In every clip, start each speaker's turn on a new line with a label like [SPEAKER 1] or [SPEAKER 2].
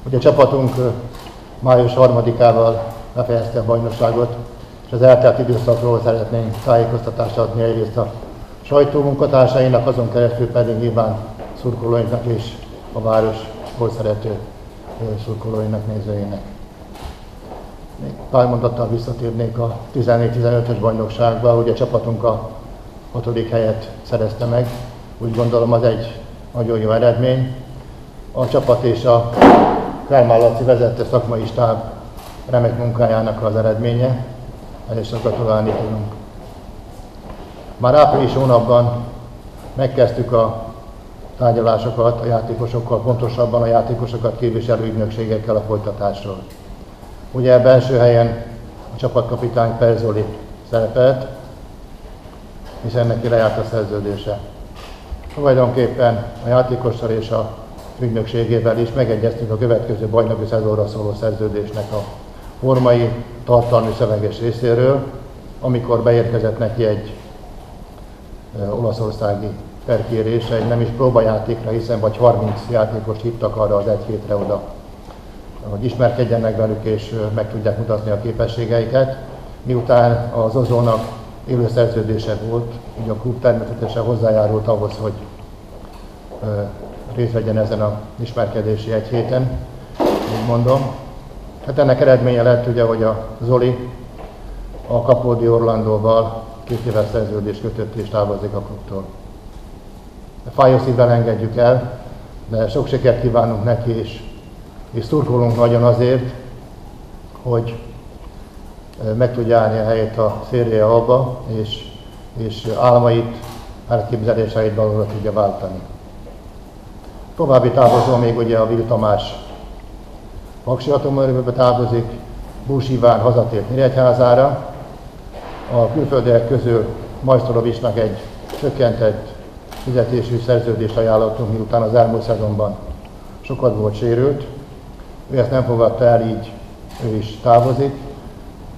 [SPEAKER 1] Ugye a csapatunk május 3-ával befejezte a bajnokságot, és az eltelt időszakról szeretnénk tájékoztatást adni egyrészt a sajtómunkatársainak, azon keresztül pedig nyilván szurkolóinknak és a város sportszerető szurkolóinak, nézőinek. Még pár mondattal visszatérnék a 14-15-ös bajnokságba, ugye a csapatunk a 6. helyet szerezte meg. Úgy gondolom, az egy nagyon jó eredmény. A csapat és a Kálmán Laci vezette szakmai stáb remek munkájának az eredménye, és gratulálni tudunk. Már április hónapban megkezdtük a tárgyalásokat a játékosokkal, pontosabban a játékosokat képviselő ügynökségekkel a folytatásról. Ugye belső helyen a csapatkapitány Perzoli szerepelt, hiszen neki lejárt a szerződése. Tulajdonképpen a játékossal és a ügynökségével is megegyeztünk a következő bajnoki szezonra szóló szerződésnek a formai, tartalmi, szöveges részéről, amikor beérkezett neki egy olaszországi felkérés, egy nem is próbajátékra, hiszen vagy 30 játékost hívtak arra az egy hétre oda, hogy ismerkedjenek velük és meg tudják mutatni a képességeiket. Miután az Ozónak élő szerződése volt, így a klub természetesen hozzájárult ahhoz, hogy részt vegyen ezen az ismerkedési egy héten, úgy mondom. Hát ennek eredménye lett ugye, hogy a Zoli a Capodi Orlandóval 2 éves szerződést kötött és távozik a klubtól. Fájó szívvel engedjük el, de sok sikert kívánunk neki, és szurkolunk nagyon azért, hogy meg tudja állni a helyét a Serie A-ba, és álmait, elképzeléseit valóra tudja váltani. További távozó még ugye a Vil Tamás Paksi Atomerőműbe távozik, Bús Iván hazatért Nyíregyházára. A külföldiek közül Majsztorovicsnak egy csökkentett fizetésű szerződést ajánlottunk, miután az elmúlt szezonban sokat volt sérült. Ő ezt nem fogadta el, így ő is távozik,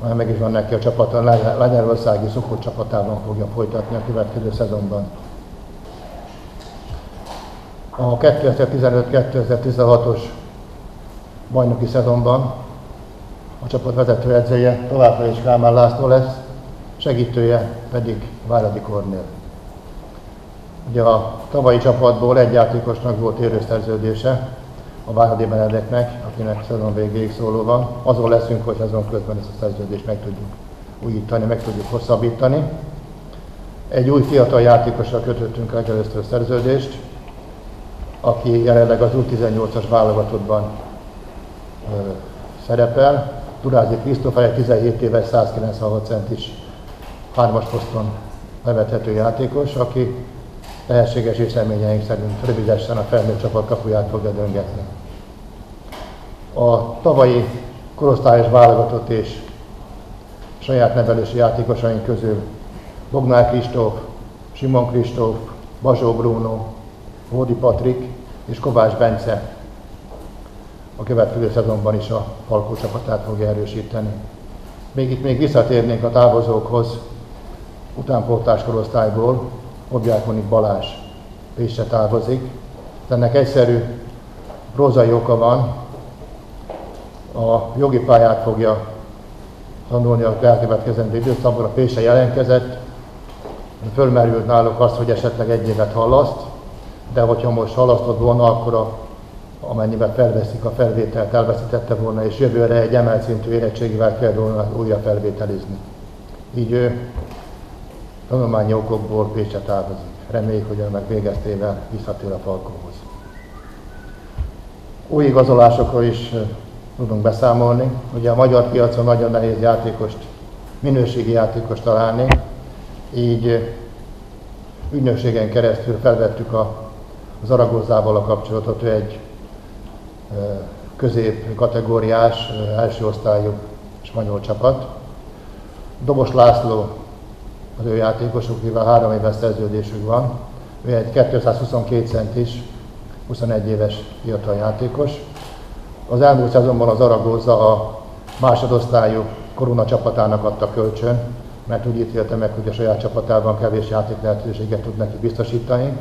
[SPEAKER 1] majd meg is van neki a csapata, a Lengyelországi Szokott csapatában fogja folytatni a következő szezonban. A 2015-2016-os bajnoki szezonban a csapat vezetőedzője továbbra is Kálmán László lesz, segítője pedig Váradi Kornél. Ugye a tavalyi csapatból egy játékosnak volt élő szerződése, a Váradi Benedeknek, akinek szezon végéig szóló van. Azon leszünk, hogy szezon közben ezt a szerződést meg tudjuk újítani, meg tudjuk hosszabbítani. Egy új fiatal játékossal kötöttünk legelőször szerződést, aki jelenleg az U18-as válogatottban szerepel. Durázi Krisztófer, egy 17 éves, 196 centis 3-as poszton bevethető játékos, aki tehetséges és reményeink szerint rövidesen a felnőtt csapat kapuját fogja döngetni. A tavalyi korosztályos válogatott és saját nevelési játékosaink közül Bognár Kristóf, Simon Kristóf, Bazsó Bruno, Hódi Patrik és Kovács Bence a következő szezonban is a Falkó csapatát fogja erősíteni. Még visszatérnénk a távozókhoz, utánpótlás korosztályból Objákonik Balázs Pécsre távozik. Ennek egyszerű prózai oka van, a jogi pályát fogja tanulni a elkövetkezendő időszakban, a Pécsre jelentkezett, fölmerült náluk azt, hogy esetleg egy évet halaszt, de hogyha most halasztott volna, akkor amennyiben felveszik a felvételt, elveszítette volna, és jövőre egy emelt szintű érettségivel kell volna újra felvételizni. Így ő tanulmányi okokból Pécsre távozik. Reméljük, hogy annak végeztével visszatér a Falkóhoz. Új igazolásokról is tudunk beszámolni. Ugye a magyar piacon nagyon nehéz játékost, minőségi játékost találni, így ügynökségen keresztül felvettük a Zaragozzával a kapcsolatot. Ő egy középkategóriás, első osztályú spanyol csapat. Dobos László az ő játékosuk, mivel 3 éves szerződésük van. Ő egy 222 centis, 21 éves fiatal játékos. Az elmúlt szezonban az Zaragozza a másodosztályú Koruna csapatának adta kölcsön, mert úgy ítélte meg, hogy a saját csapatában kevés játék lehetőséget tud neki biztosítani.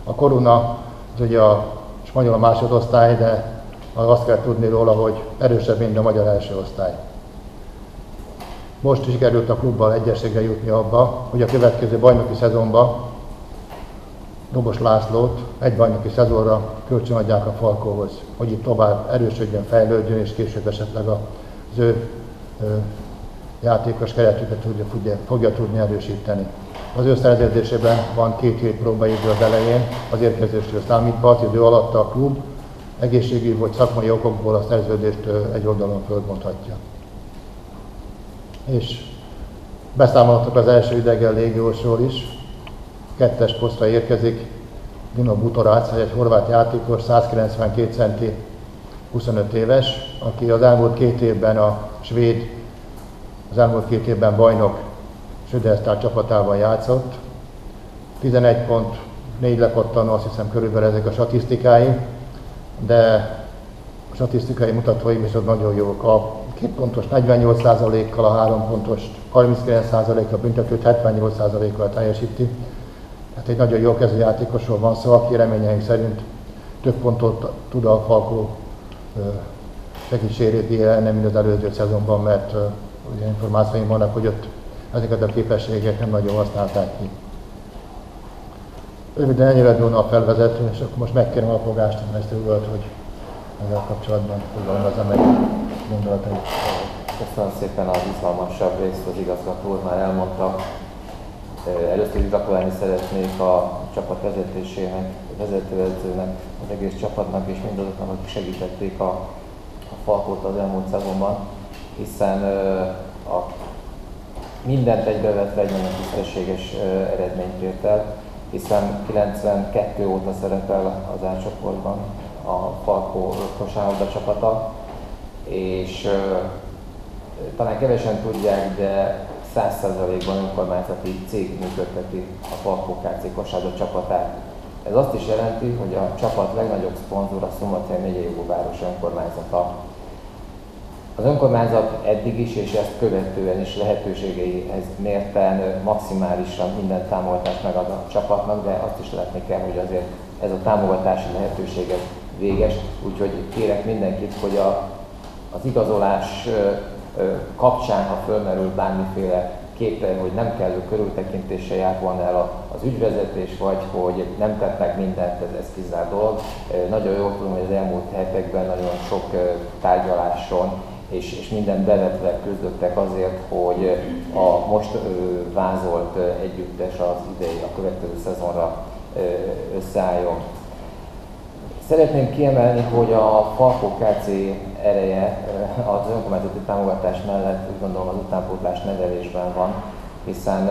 [SPEAKER 1] A Koruna az ugye a spanyol másodosztály, de azt kell tudni róla, hogy erősebb, mint a magyar első osztály. Most sikerült a klubbal egyességre jutni abba, hogy a következő bajnoki szezonban Dobos Lászlót egy bajnoki szezonra kölcsönadják a Falkóhoz, hogy itt tovább erősödjön, fejlődjön, és később esetleg az ő játékos keretüket fogja tudni erősíteni. Az ő szerződésében van 2 hét próbaidő az elején, az érkezésről számítva, az idő alatt a klub egészségügyi vagy szakmai okokból a szerződést egy oldalon fölbonthatja. És beszámoltak az első idegen légiósról is, 2-es posztra érkezik Dino Butorác, egy horvát játékos, 192 centi, 25 éves, aki az elmúlt 2 évben az elmúlt 2 évben bajnok Södersztál csapatában játszott. 11 pont, 4 lepattanó, azt hiszem körülbelül ezek a statisztikái, de a statisztikai mutatói viszont nagyon jók. A 2 pontos 48%-kal, a 3 pontos 39%-kal, büntetőt 78%-kal teljesíti. Tehát egy nagyon jó kezű játékosról van szó, aki reményeink szerint több pontot tud a Falkó segítségére elérni, mint az előző szezonban, mert ugye információim vannak, hogy ott ezeket a képességeket nem nagyon használták ki. Röviden ennyire volna a felvezető, és akkor most megkérem a Pogást, hogy ezzel kapcsolatban fogalmazza meg gondolatait.
[SPEAKER 2] Köszönöm szépen az izgalmasabb részt, az igazgató úr már elmondta. Először is gratulálni szeretnék a csapat vezetésének, a vezetőedzőnek, az egész csapatnak és mindazoknak, akik segítették a Falkót az elmúlt szezonban, hiszen mindent egybevetve egy nagyon tisztességes eredményt ért el, hiszen 92 óta szerepel az A csoportban a Falkó kosárlabda csapata, és talán kevesen tudják, de 100%-ban önkormányzati cég működteti a Falkó KC kosárlabda csapatát. Ez azt is jelenti, hogy a csapat legnagyobb szponzor a Szombathely megyei város önkormányzata. Az önkormányzat eddig is, és ezt követően is lehetőségeihez mérten maximálisan minden támogatást megad a csapatnak, de azt is látni kell, hogy azért ez a támogatási lehetőség véges, úgyhogy kérek mindenkit, hogy az igazolás kapcsán, ha fölmerül bármiféle képe, hogy nem kellő körültekintéssel járt volna el az ügyvezetés, vagy hogy nem tettnek mindent, ez kizárt dolog. Nagyon jól tudom, hogy az elmúlt hetekben nagyon sok tárgyaláson és minden bevetve küzdöttek azért, hogy a most vázolt együttes az idei, a következő szezonra összeálljon. Szeretném kiemelni, hogy a Falkó KC ereje az önkormányzati támogatás mellett úgy gondolom az utánpótlás nevelésben van, hiszen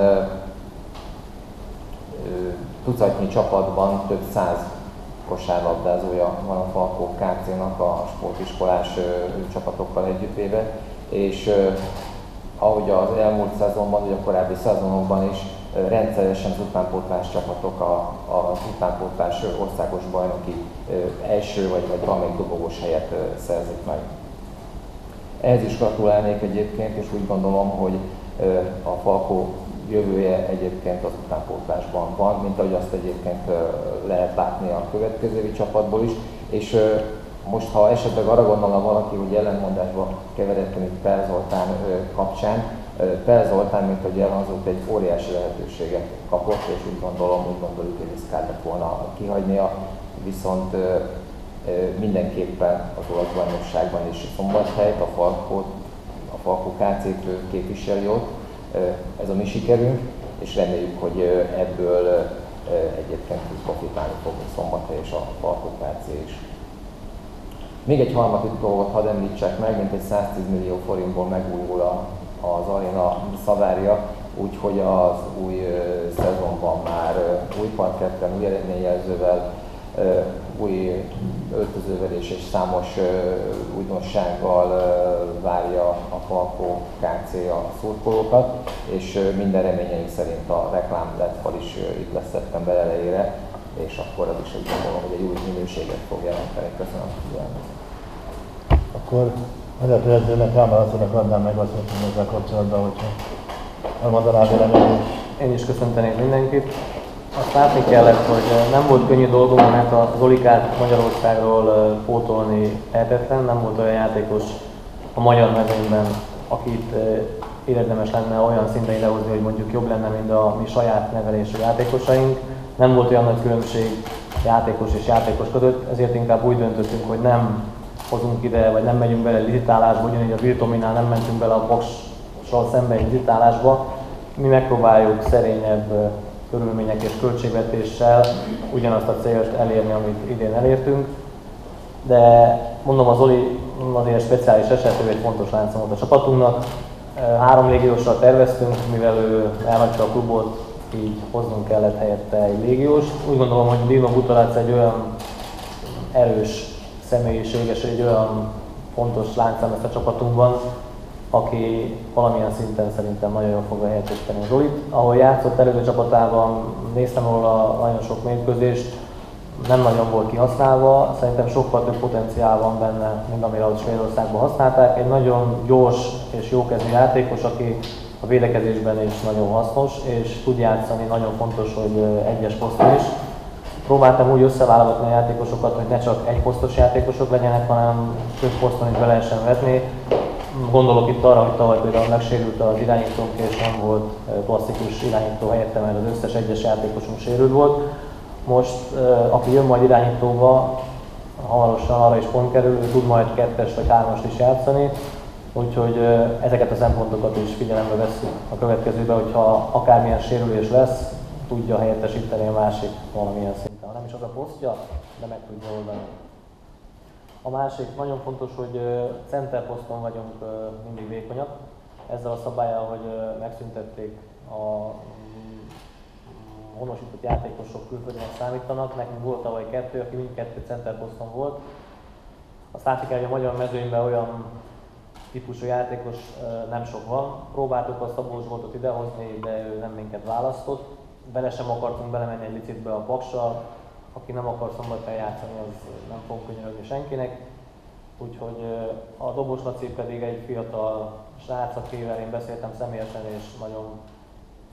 [SPEAKER 2] tucatnyi csapatban több 100 kosárlabdázója van a Falkó KC-nak a sportiskolás csapatokkal együttvéve, és ahogy az elmúlt szezonban, vagy a korábbi szezonokban is rendszeresen az utánpótlás csapatok az utánpótlás országos bajnoki első vagy valamelyik dobogós helyet szerzik meg. Ehhez is gratulálnék egyébként, és úgy gondolom, hogy a Falkó jövője egyébként az utánpótlásban van, mint ahogy azt egyébként lehet látni a következő évi csapatból is. És most, ha esetleg arra gondolna valaki, hogy ellentmondásba keveredtünk itt Per Zoltán kapcsán, Per Zoltán, mint ahogy elhangzott, egy óriási lehetőséget kapott, és úgy gondoljuk, hogy ezt kellett volna kihagynia, viszont mindenképpen az olasz bajnokságban is Szombathelyt, a Falkó KC-t képviseli ott. Ez a mi sikerünk, és reméljük, hogy ebből egyébként profitálni fog a Szombathely és a Falkó KC is. Még egy harmadik dolgot hadd említsek meg, mint egy 110 millió forintból megújul az aréna szavárja, úgyhogy az új szezonban már új parketten, új eredményjelzővel, új öltözővel és számos újdonsággal várja a Falkó KC a szurkolókat, és minden reményeink szerint a reklám LED-fal is itt lesz szeptember elejére, és akkor az is úgy gondolom, hogy egy új minőséget fog jelenteni. Köszönöm a figyelmet.
[SPEAKER 1] Akkor vezetőedzőnek, Rámalasszonynak adnám meg azt, hogy ezzel kapcsolatban, hogyha elmondaná véleményét.
[SPEAKER 3] Én is köszöntenék mindenkit. Azt látni kellett, hogy nem volt könnyű dolgom, mert a Zolikát Magyarországról pótolni lehetetlen, nem volt olyan játékos a magyar mezőnyben, akit érdemes lenne olyan szinten idehozni, hogy mondjuk jobb lenne, mint a mi saját nevelésű játékosaink. Nem volt olyan nagy különbség játékos és játékos között, ezért inkább úgy döntöttünk, hogy nem hozunk ide, vagy nem megyünk bele licitálásba, ugyanígy a Virtominál nem mentünk bele a Pakssal szemben egy licitálásba. Mi megpróbáljuk szerényebb körülmények és költségvetéssel ugyanazt a célt elérni, amit idén elértünk. De mondom, az Zoli azért speciális eset, ő egy fontos láncem volt a csapatunknak. 3 légióssal terveztünk, mivel ő elhagyta a klubot, így hoznunk kellett helyette egy légiós. Úgy gondolom, hogy Dino Butalác egy olyan erős személyiség és egy olyan fontos láncem ezt a csapatunkban, aki valamilyen szinten szerintem nagyon jól fogja helyettesíteni a Zolit. Ahol játszott előző csapatában, néztem róla nagyon sok mérkőzést, nem nagyon volt kihasználva, szerintem sokkal több potenciál van benne, mint amire a Svédországban használták. Egy nagyon gyors és jókezű játékos, aki a védekezésben is nagyon hasznos, és tud játszani, nagyon fontos, hogy egyes poszton is. Próbáltam úgy összeválogatni a játékosokat, hogy ne csak egy posztos játékosok legyenek, hanem több poszton is be lehessen vetni. Gondolok itt arra, hogy tavaly például megsérült az irányítónk, és nem volt klasszikus irányító helyette, mert az összes egyes játékosunk sérült volt. Most, aki jön majd irányítóba, hamarosan arra is pont kerül, ő tud majd 2-es vagy 3-ast is játszani. Úgyhogy ezeket a szempontokat is figyelembe vesszük a következőben, hogyha akármilyen sérülés lesz, tudja helyettesíteni a másik valamilyen szinten. Ha nem is az a posztja, de meg tudja oldani. A másik nagyon fontos, hogy center poszton vagyunk mindig vékonyak. Ezzel a szabállyal, hogy megszüntették a honosított játékosok külföldön számítanak. Nekünk volt tavaly 2, aki mindkettő center poszton volt. Azt látni kell, hogy a magyar mezőnyben olyan típusú játékos nem sok van. Próbáltuk a Szabó Zsoltot idehozni, de ő nem minket választott. Bele sem akartunk belemenni egy licitbe a Paksal. Aki nem akar szombaton játszani, az nem fog könyörögni senkinek. Úgyhogy a Dobos Laci pedig egy fiatal srác, akivel én beszéltem személyesen, és nagyon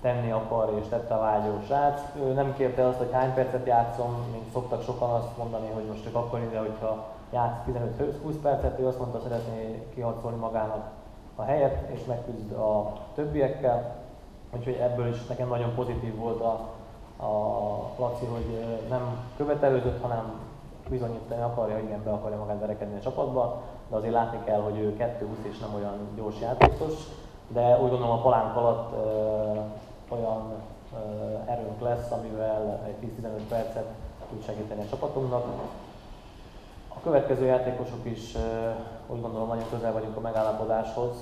[SPEAKER 3] tenni akar és tette vágyó srác. Ő nem kérte azt, hogy hány percet játszom, mint szoktak sokan azt mondani, hogy most csak akkor ide, hogyha játsz 15-20 percet, ő azt mondta, szeretné kiharcolni magának a helyet, és megküzd a többiekkel. Úgyhogy ebből is nekem nagyon pozitív volt a Laci, hogy nem követelődött, hanem bizonyítani akarja, hogy igen, be akarja magát verekedni a csapatba, de azért látni kell, hogy ő 2-20 és nem olyan gyors játékos, de úgy gondolom a palánk alatt olyan erőnk lesz, amivel egy 10-15 percet tud segíteni a csapatunknak. A következő játékosok is úgy gondolom nagyon közel vagyunk a megállapodáshoz,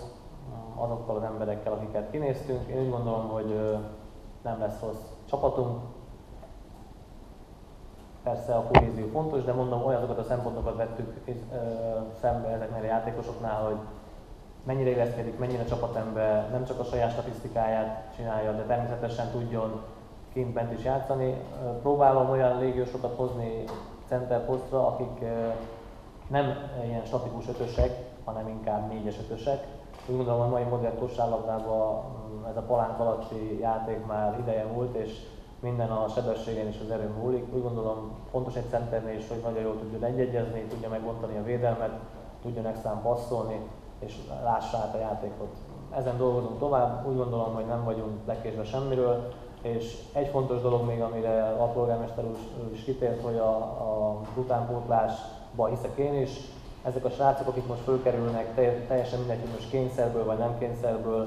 [SPEAKER 3] azokkal az emberekkel, akiket kinéztünk. Én úgy gondolom, hogy nem lesz rossz csapatunk. Persze a kohézió fontos, de mondom, olyanokat a szempontokat vettük szembe ezeknél a játékosoknál, hogy mennyire illeszkedik, mennyire csapatember, nem csak a saját statisztikáját csinálja, de természetesen tudjon kint-bent is játszani. Próbálom olyan légiósokat hozni center posztra, akik nem ilyen statikus ötösek, hanem inkább 4-es ötösek. Úgy gondolom, hogy a mai modern kosárlabdában ez a palánk alatti játék már ideje múlt, és minden a sebességen és az erőn múlik. Úgy gondolom, fontos egy centernél is, hogy nagyon jól tudjon egyegyezni, tudja megbontani a védelmet, tudjon extrán passzolni, és lássa át a játékot. Ezen dolgozunk tovább, úgy gondolom, hogy nem vagyunk lekésve semmiről, és egy fontos dolog még, amire a polgármester úr is kitért, hogy a utánpótlásba hiszek én is. Ezek a srácok, akik most fölkerülnek, teljesen mindegy, hogy most kényszerből vagy nem kényszerből,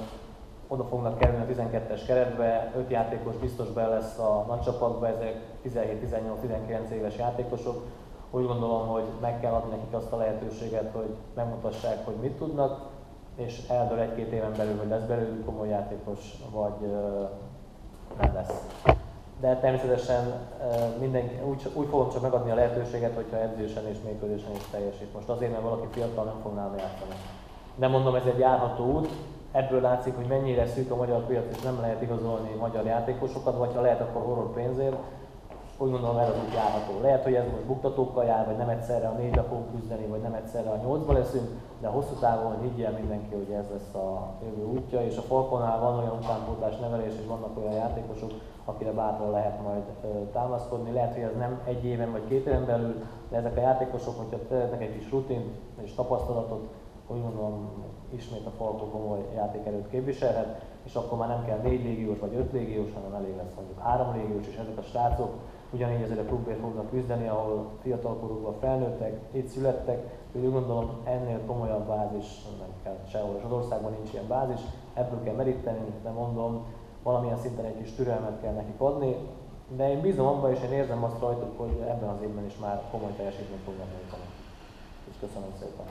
[SPEAKER 3] oda fognak kerülni a 12-es keretbe, 5 játékos biztos be lesz a nagy csapatba, ezek 17-18-19 éves játékosok. Úgy gondolom, hogy meg kell adni nekik azt a lehetőséget, hogy megmutassák, hogy mit tudnak, és eldől 1-2 éven belül, hogy lesz belőlük komoly játékos, vagy nem lesz. De természetesen úgy fogom csak megadni a lehetőséget, hogyha edzésen és mérkőzésen is teljesít. Most azért, mert valaki fiatal nem fog nálam játszani. De mondom, ez egy járható út. Ebből látszik, hogy mennyire szűk a magyar piac, és nem lehet igazolni magyar játékosokat, vagy ha lehet, akkor horror pénzért. úgy gondolom ez az út járható. Lehet, hogy ez most buktatókkal jár, vagy nem egyszerre a 4-re fogunk küzdeni, vagy nem egyszerre a 8-ba leszünk, de hosszú távon higgye el mindenki, hogy ez lesz a jövő útja, és a Falkonál van olyan utánpótlás nevelés, és vannak olyan játékosok, akire bátran lehet majd támaszkodni. Lehet, hogy ez nem 1 éven vagy 2 éven belül, de ezek a játékosok, hogyha szeretnek egy kis rutint és tapasztalatot, úgy gondolom ismét a Falko komoly játékerőt képviselhet, és akkor már nem kell 4 légiós vagy 5 légiós, hanem elég lesz mondjuk 3 légiós, és ezek a srácok ugyanígy ezért a klubért fognak küzdeni, ahol fiatalkorukban felnőttek, itt születtek, úgy gondolom ennél komolyabb bázis nem kell sehol, és az országban nincs ilyen bázis, ebből kell meríteni, de mondom, valamilyen szinten egy kis türelmet kell nekik adni, de én bízom abban, és én érzem azt rajtuk, hogy ebben az évben is már komoly teljesítményt fognak nyújtani. És köszönöm szépen!